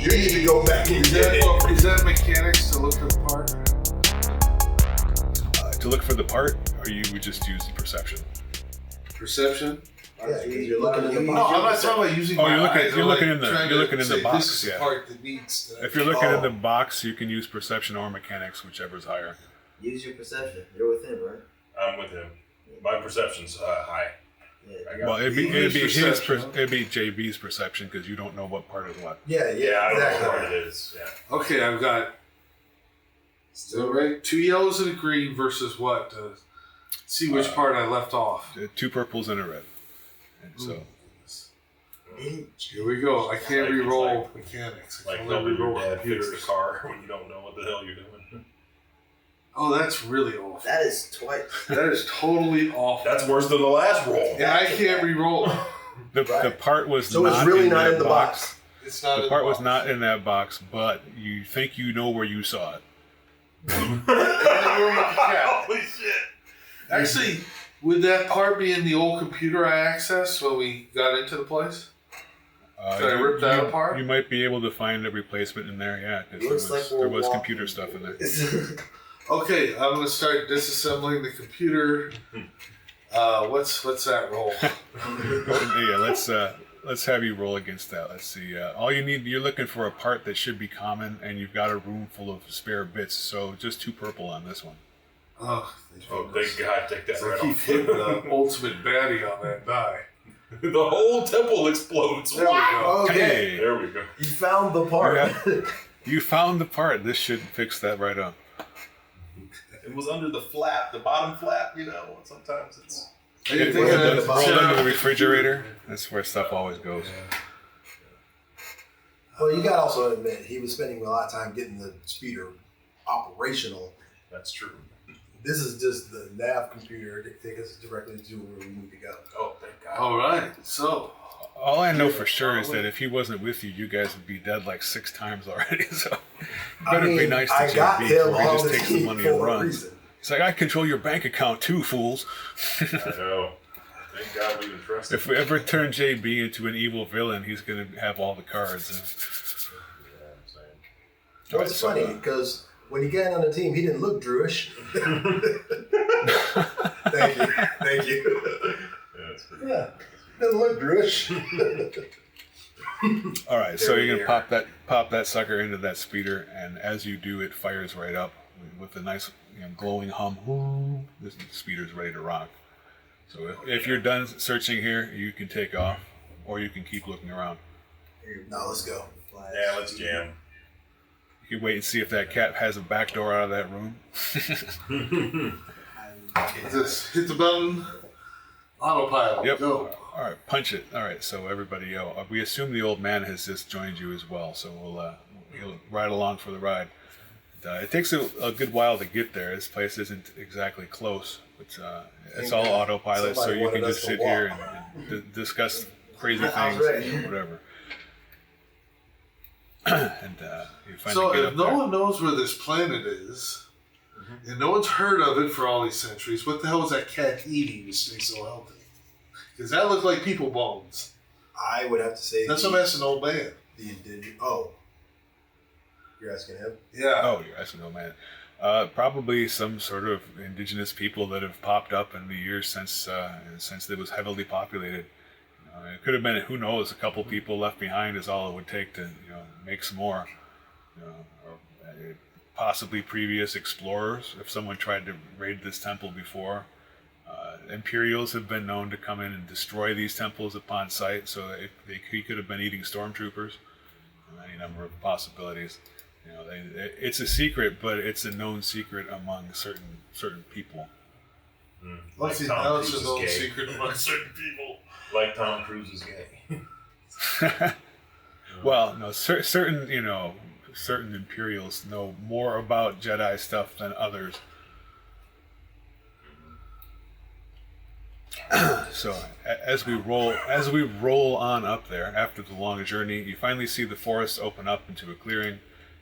You need to go back and get it. Is that mechanics to look for the part? To look for the part, or you would just use perception? Perception? Yeah, because you're looking in the No, I'm not talking about using my eyes. You're looking in the box. This is the part that needs to... If you're looking in the box, you can use perception or mechanics, whichever's higher. Use your perception. You're with him, right? I'm with him. My perception's high. Yeah. Well, it'd be JB's perception because you don't know what part is what. Yeah, I don't know exactly. what part it is. Yeah. Okay, I've got... Is that right? 2 yellows and a green versus what? See which part I left off. 2 purples and a red. And so... Here we go. I can't re-roll mechanics. Like helping your dad fix the car when you don't know what the hell you're doing. Oh, that's really awful. That is twice. That is totally awful. That's worse than the last roll. Yeah, I can't re-roll. The part was So not it's really in not that in the box. It's not. The part was not in that box, but you think you know where you saw it. Holy shit. Actually, would that part be in the old computer I accessed when we got into the place? Did I rip that apart? You might be able to find a replacement in there, yeah, because there was computer stuff in there. Okay, I'm going to start disassembling the computer. What's that roll? Yeah, let's have you roll against that. Let's see. All you need, you're looking for a part that should be common, and you've got a room full of spare bits. So just 2 purple on this one. Oh, Thank God! Take that right keep off. hitting the ultimate baddie on that die. The whole temple explodes. There we go. Okay. Hey, There we go. You found the part. you found the part. This should fix that right up. It was under the flap, the bottom flap. You know, sometimes it's. I didn't Roll think of that. into the refrigerator. That's where stuff always goes. Well, you got to also admit, he was spending a lot of time getting the speeder operational. That's true. This is just the nav computer to take us directly to where we need to go. Oh, thank God. All right, so All I know for sure is that if he wasn't with you, you guys would be dead like 6 times already. So you better be nice to JB before he just takes the money and runs. He's like, I control your bank account too, fools. I know. Thank God we can trust him. If we ever turn JB into an evil villain, he's going to have all the cards. So it's funny because when he got on the team, he didn't look Druish. Thank you. Yeah, doesn't look Druish. All right, so you're gonna pop that sucker into that speeder, and as you do, it fires right up with a nice glowing hum. This speeder's ready to rock. So if you're done searching here, you can take off, or you can keep looking around. Now let's go. Yeah, let's jam. You can wait and see if that cat has a back door out of that room. just hit the button. Autopilot. Yep. Go. All right, punch it. All right, so everybody, we assume the old man has just joined you as well, so he'll ride along for the ride. It takes a good while to get there. This place isn't exactly close, but it's all autopilot, so you can just sit here and discuss crazy things, whatever. And you finally So get if up no there. one knows where this planet is, and no one's heard of it for all these centuries, what the hell was that cat eating to stay so healthy? Because that looked like people bones. I would have to say That's what I'm asking old man. You're asking him? Yeah. Oh, you're asking, oh man. Probably some sort of indigenous people that have popped up in the years since it was heavily populated. It could have been, who knows, a couple people left behind is all it would take to make some more. Or possibly previous explorers, if someone tried to raid this temple before. Imperials have been known to come in and destroy these temples upon sight, so he could have been eating stormtroopers. Any number of possibilities. It's a secret, but it's a known secret among certain people. What's Like the Tom Cruise ounce is of gay. secret among certain people? Like Tom Cruise is gay. Well, no, certain Imperials know more about Jedi stuff than others. So as we roll on up there after the long journey, you finally see the forest open up into a clearing,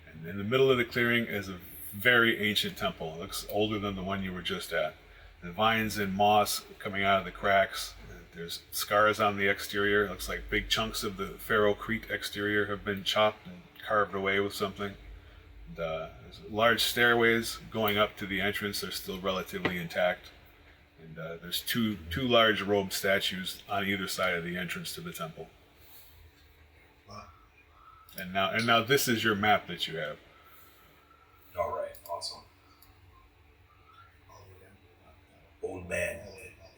and in the middle of the clearing is a very ancient temple. It looks older than the one you were just at. The vines and moss coming out of the cracks. There's scars on the exterior. It looks like big chunks of the Pharaoh Crete exterior have been chopped and carved away with something. And, there's large stairways going up to the entrance. They're still relatively intact. And there's two large robed statues on either side of the entrance to the temple. Wow. And now this is your map that you have. All right, awesome. Old man,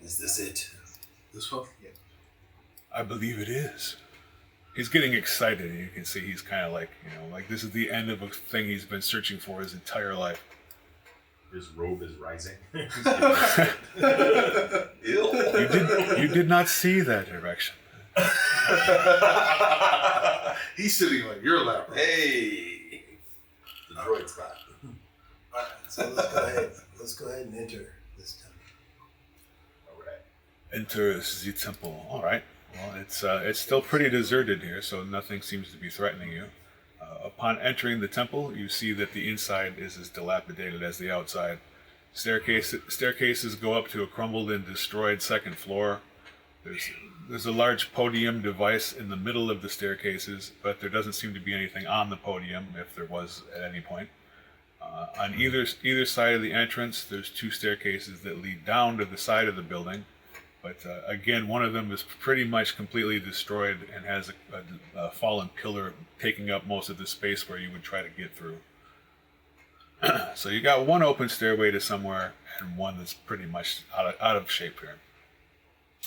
is this it? This one? I believe it is. He's getting excited. You can see he's kind of like, like this is the end of a thing he's been searching for his entire life. His robe is rising. You did not see that direction. He's sitting on your lap. Hey, the droid spot. Alright, so let's go ahead and enter this temple. All right. Enter the temple. All right. Well, it's still pretty deserted here, so nothing seems to be threatening you. Upon entering the temple, you see that the inside is as dilapidated as the outside. Staircases go up to a crumbled and destroyed second floor. There's a large podium device in the middle of the staircases, but there doesn't seem to be anything on the podium, if there was at any point. On either side of the entrance, there's two staircases that lead down to the side of the building. But again, one of them is pretty much completely destroyed and has a fallen pillar taking up most of the space where you would try to get through. So you got one open stairway to somewhere and one that's pretty much out of shape here.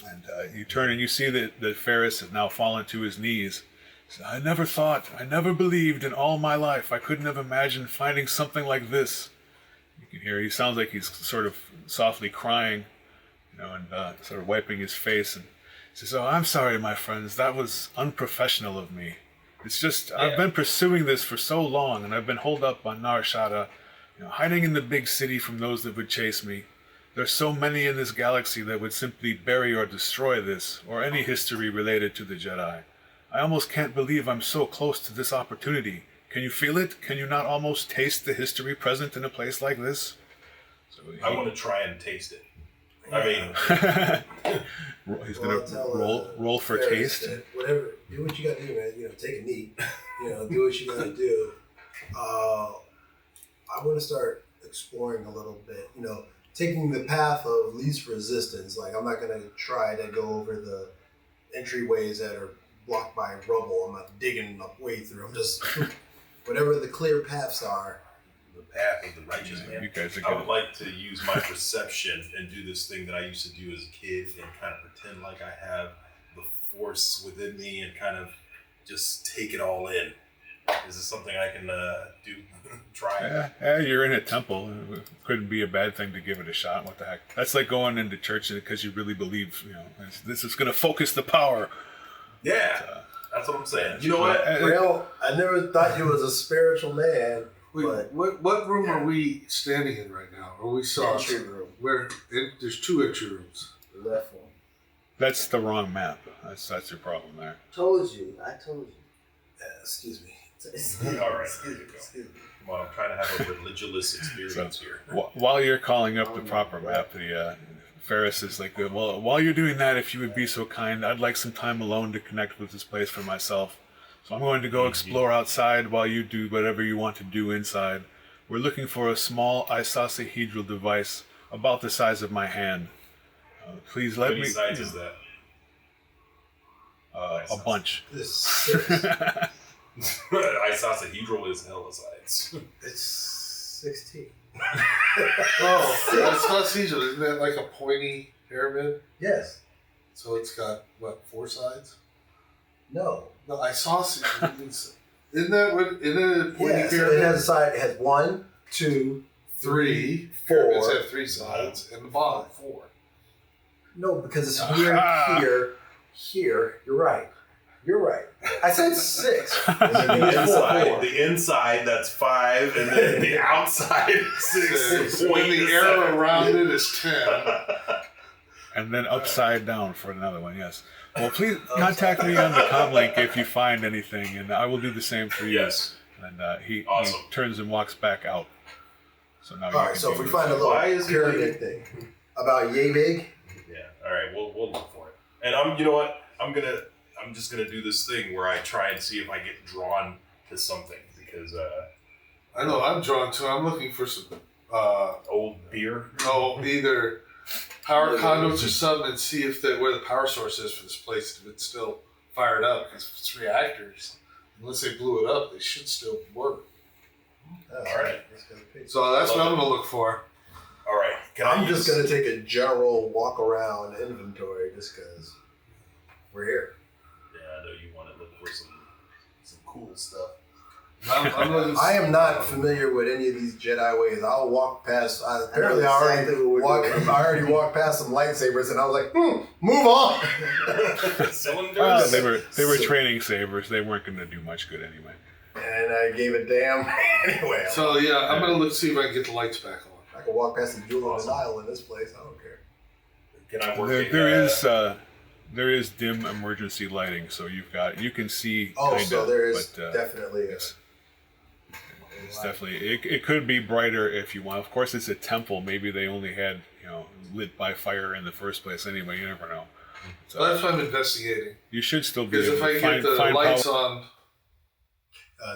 And you turn and you see that Ferris has now fallen to his knees. He said, I never believed in all my life I couldn't have imagined finding something like this. You can hear he sounds like he's sort of softly crying. And sort of wiping his face, and he says, "Oh, I'm sorry, my friends. That was unprofessional of me. It's just I've been pursuing this for so long, and I've been holed up on Nar Shaddaa, hiding in the big city from those that would chase me. There's so many in this galaxy that would simply bury or destroy this, or any history related to the Jedi. I almost can't believe I'm so close to this opportunity. Can you feel it? Can you not almost taste the history present in a place like this?" So I want to try and taste it. I mean, he's gonna roll for taste. Whatever, do what you gotta do, man. Take a knee. Do what you gotta do. I want to start exploring a little bit. Taking the path of least resistance. Like I'm not gonna try to go over the entryways that are blocked by rubble. I'm not digging my way through. I'm just whatever the clear paths are. the path of the righteous man. You guys are I good. would like to use my perception and do this thing that I used to do as a kid and kind of pretend like I have the force within me and kind of just take it all in. Is this something I can do? Try? Yeah, you're in a temple. It couldn't be a bad thing to give it a shot. What the heck? That's like going into church because you really believe, this is going to focus the power. Yeah, that's what I'm saying. You know what? Well, I never thought he was a spiritual man. Wait, what room are we standing in right now? Or we saw Entry room. there's two entry rooms. The left one. That's the wrong map. That's your problem there. I told you. Excuse me. All right. Excuse me. Come on, I'm trying to have a religious experience here. While you're calling up the proper map, the Ferris is like, well, while you're doing that, if you would be so kind, I'd like some time alone to connect with this place for myself. So I'm going to go explore outside while you do whatever you want to do inside. We're looking for a small isosahedral device about the size of my hand. Please How let many me... sides is that? a bunch. This 6. Isosahedral is hella sides. It's 16. Oh, isosahedral, isn't that like a pointy pyramid? Yes. So it's got, 4 sides? No. No, isosahedral, isn't that what, isn't it a pointy Yeah, so pyramid? it has a side. It has 1, 2, 3. 4. Pyramids have 3 sides, and the bottom 4. No, because it's here, here. You're right. I said 6. The inside, that's 5, and then the outside, 6. And then the arrow around it is 10. And then upside down for another one, yes. Well, please contact me on the comm link if you find anything, and I will do the same for you. Yes. And he Awesome. turns and walks back out. So now All right, so if we find a little Why is it pyramid thing about yay big, Yeah. All right. We'll look for it. And you know what? I'm just gonna do this thing where I try and see if I get drawn to something because I know I'm drawn to. I'm looking for some old beer. no, either power conduits or something, and see if where the power source is for this place, if it's still fired up. Because if it's reactors, unless they blew it up, they should still work. All right. So that's what I'm gonna look for. All right. I'm just going to take a general walk around inventory just because we're here. Yeah, I know you want to look for some cool stuff. I'm looking. I am not familiar with any of these Jedi ways. I'll walk past. Apparently, I already walked past some lightsabers, and I was like, move on. Cylinders. They were training sabers. They weren't going to do much good anyway. And I gave a damn anyway. So yeah, I'm gonna look see if I can get the lights back on. I can walk past the jewel of the Nile in this place. I don't care. Can I work There is dim emergency lighting, so you can see. Oh, kinda, so there is but, definitely. It's definitely it could be brighter if you want. Of course, it's a temple. Maybe they only had lit by fire in the first place. Anyway, you never know. So That's what I'm investigating. you should still be Because able if I to get the find lights power. on,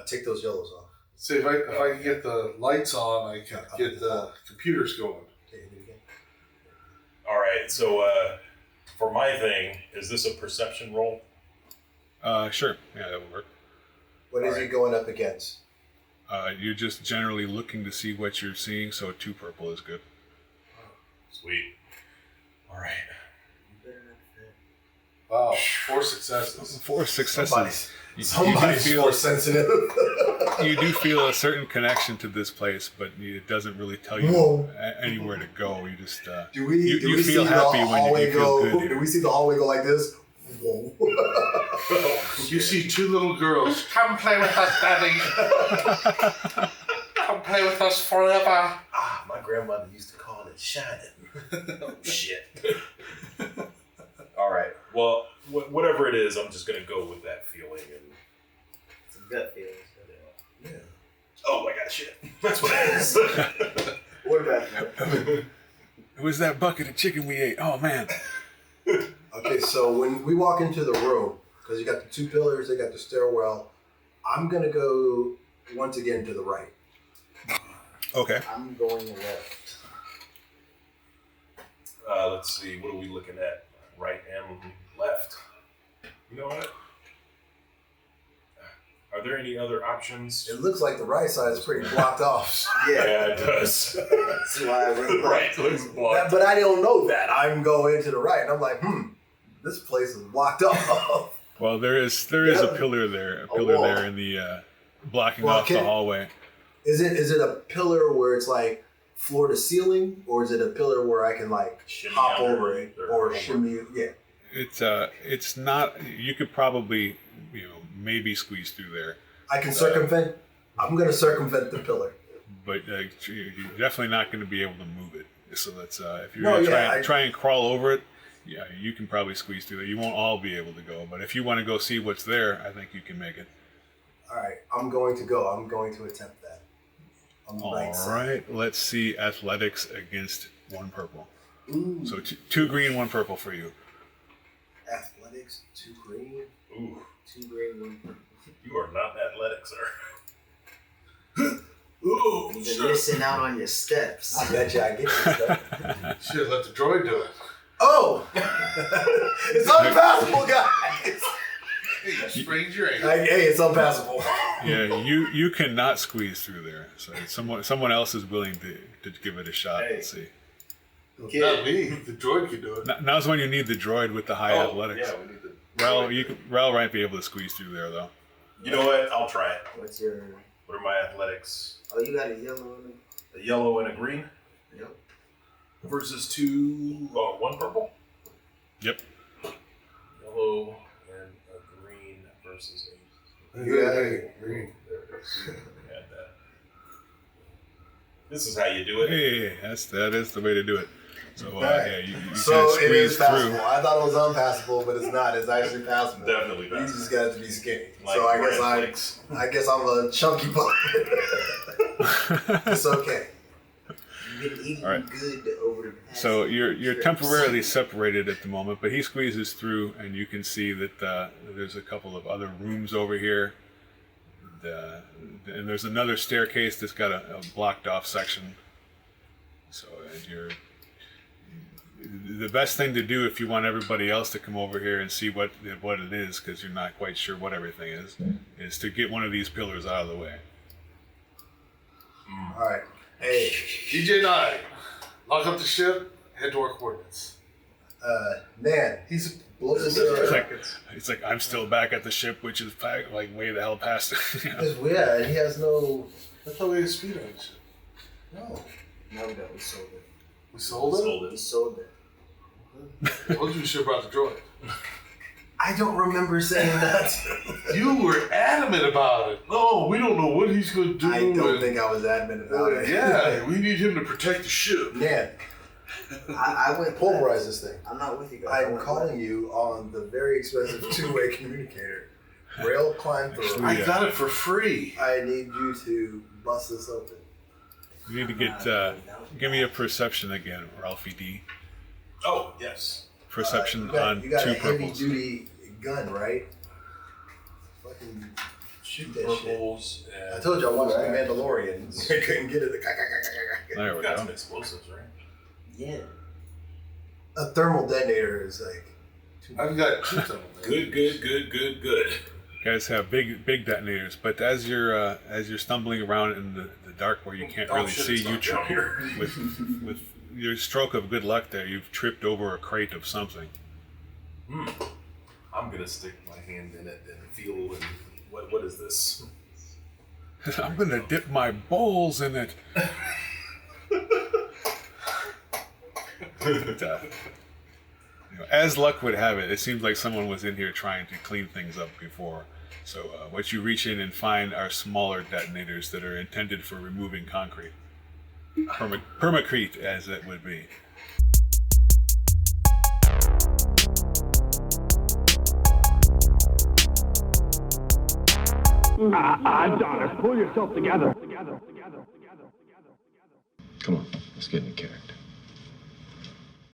Take those yellows off. see if I can get the lights on, I can get the computers going. Take it again. All right. So for my thing, is this a perception roll? Sure, yeah, that would work. What is he going up against? You're just generally looking to see what you're seeing, so 2 purple is good. Sweet. All right. Wow, 4 successes. 4 successes. Somebody's you do more feel, sensitive. you do feel a certain connection to this place, but it doesn't really tell you anywhere to go. You just Do we you see feel the happy when hallway you feel go? good here. Do we see the hallway go like this? Whoa. You see 2 little girls. Come play with us, Daddy. Come play with us forever. Ah, my grandmother used to call it shining. Oh, shit. All right. Well, whatever it is, I'm just going to go with that feeling. And It's a gut feeling. Yeah. oh, I got shit. That's what it is. What about It was that bucket of chicken we ate. Oh man. Okay, so when we walk into the room, because you got the 2 pillars, they got the stairwell, I'm going to go once again to the right. Okay. I'm going left. Let's see. What are we looking at? Right and left. You know what? Are there any other options? It looks like the right side is pretty blocked off. Yeah, it does. That's why I went Right, looks blocked. But I don't know that. I'm going to the right, and I'm like, this place is blocked off. Well, there is a pillar there, wall. there in the blocking Well, off the hallway. Is it a pillar where it's like floor to ceiling, or is it a pillar where I can like Shimmy hop under over it or or shimmy? Yeah. It's not. You could probably maybe squeeze through there, I can circumvent. I'm going to circumvent the pillar. but you're definitely not going to be able to move it. So that's if you're No, going to yeah, try and crawl over it. Yeah, you can probably squeeze through there. You won't all be able to go, but if you want to go see what's there, I think you can make it. All right, I'm going to go. I'm going to attempt that. On the right All side. right, let's see athletics against 1 purple. Ooh, So 2 green, 1 purple for you. athletics, 2 green. Ooh, 2 green, 1 purple. you are not athletic, sir. Ooh, You're missing out on your steps. I bet you I get this stuff. Should have let the droid do it. Oh, it's unpassable, guys. Hey, you sprained your ankle. Hey, it's unpassable. Yeah, you cannot squeeze through there. So someone else is willing to give it a shot. Hey. Let's see. Not me. The droid can do it. Now's when you need the droid with the high athletics. Yeah, we need the. Rel might be able to squeeze through there though. You know what? I'll try it. What's your... What are my athletics? Oh, you got a yellow in it? A yellow and a green Yep. versus 1 purple. Yep. Yellow and a green versus Yeah. Green. There it is. Add that. This is how you do it. Hey, that is the way to do it. So Right. yeah, you So can it squeeze is passable. through. I thought it was unpassable, but it's not. It's actually passable. Definitely You not. just got to be skinny. Like so Netflix. I guess I'm a chunky boy. It's okay. You've been eating All right. good over the past So you're trips. temporarily separated at the moment, but he squeezes through, and you can see that there's a couple of other rooms over here. and there's another staircase that's got a blocked off section. So the best thing to do if you want everybody else to come over here and see what it is, because you're not quite sure what everything is to get one of these pillars out of the way. All right. Hey, DJ9, lock up the ship, head to our coordinates. man, He's blow this It's like I'm still back at the ship, which is like way the hell past. Yeah, and he has no. I thought we had speed on the ship. No. No, we don't. We sold it. We sold it? We sold it. I told you we should have brought the droid. I don't remember saying that. You were adamant about it. No, we don't know what he's going to do. I don't think I was adamant about it. Yeah, we need him to protect the ship. Man, I went pulverize this thing. I'm not with you guys. I'm calling you on the very expensive two-way communicator. Rail climb through. I got it for free. I need you to bust this open. You need to get give me a perception again, Ralphie D. Oh, yes. Perception you got, on you got 2 a purples. heavy-duty gun, right? Fucking shoot that shit. Purples I and told you I watched The Mandalorian. I couldn't get it. There we got go. some explosives, right? Yeah. A thermal detonator is like. I've got 2 of them. Good. You guys have big detonators, but as you're stumbling around in the dark where you can't really see, you down here. with your stroke of good luck there, you've tripped over a crate of something. I'm gonna stick my hand in it and feel. And what is this? I'm gonna dip my bowls in it. But, as luck would have it, it seems like someone was in here trying to clean things up before. So what you reach in and find are smaller detonators that are intended for removing concrete. Permacrete, as it would be. Adonis, pull yourself together. Come on, let's get into character.